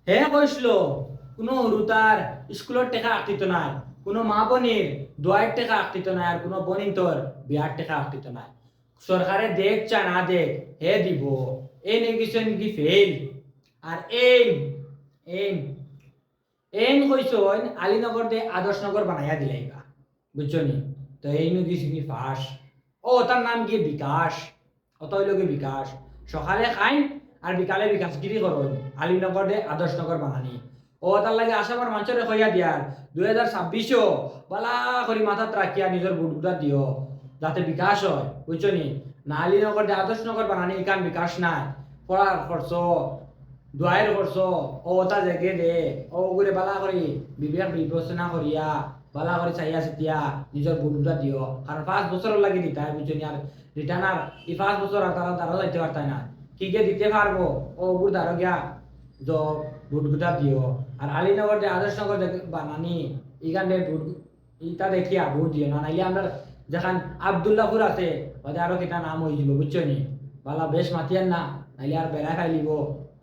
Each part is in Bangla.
হে কইছিল কোনো হরুতার স্কুলের টেকা আঁকতিত নাই, কোনো মা বনির দোয়ার টেকা আঁকতিত নাই, আর কোনো বনিন তোর বিয়ার টেকা আঁকতিত নাই। সরকারে দেখ চা না দেখ হে দিব। এই নেগেশন কি ফেল। আর এইম এইম কইসন আলীনগর দে আদর্শনগর বানাইয়া দিলাইবা, বুঝছো নি? তো এই নেগেশন কি ফাঁস। ও তার নাম কি বিকাশ, অত হইল কি বিকাশ। সকালে খাইন আর বিকালে বিকাশগিরি করুন আলীনগর দে আদর্শনগর বানানি। ও তার লাগে আসামার মানুষরে কইয়া দিয়ার 2026ও বালা করি মাথাত রাখিয়া নিজের বুটগুলা দিও, যাতে বিকাশ হয়, বুঝছো নি? না আলীনগর দে আদর্শনগর বানানি ইকান বিকাশ নাই। পড়ার খরচ, দোয়াইয়ের খরচ, ও তা জেগে দে ও করে বালা করি বিবেক বিবেচনা করিয়া বালা করে চাইয়া চিতিয়া নিজের বুটগুলা দিও। কারণ 5 বছর লাগে দিতে হয়, বুঝছো নি? আর রিটার্ন আর এই 5 বছর আর তারা তারা যাইতে পারতায় না। কি কে দিতে পারবো ও ওগুর দ্বারা গিয়া জব বুটগুটা দিও। আর আলীনগর যে আদর্শনগর বানানি এখানে বুট ইটা দেখিয়া ভোট দিও না, নাইলে আমরা যেখান আবদুল্লাপুর আছে ওদের আরো কেটা নাম হয়ে যাব, বুঝছো নি? বালা বেশ মাতিয়ার না, নাইলে আর বেড়া খাই লিব।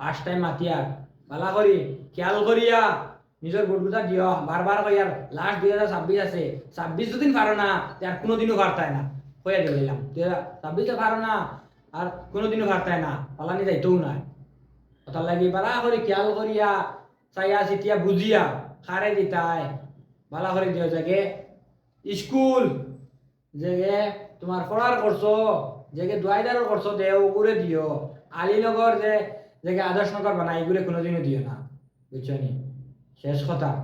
5 টাইম মাতিয়ার বালা করি খেয়াল করিয়া নিজের বুটগুটা দিও। বারবার কইয়ার লাস্ট 2026 আছে, 26 দুদিন পারো না আর কোনোদিনও পারতায় না, কইয়া দিলাম 2026 পারো না আর কোনোদিনও পারতায় না, পালানি যাইতেও নাই। তার লাগি বালা করে খেয়াল করিয়া চাইয়া চিতিয়া বুঝিয়া খারে দিতায় বালা করে দিও। জাগে স্কুল যে তোমার পড়ার করছো, যে দোয়াইদারও করছো দে ওগুলো দিও। আলীনগর যে আদর্শনগর বানাই এগুলো কোনোদিনও দিও না, বুঝছো নি? শেষ কথা।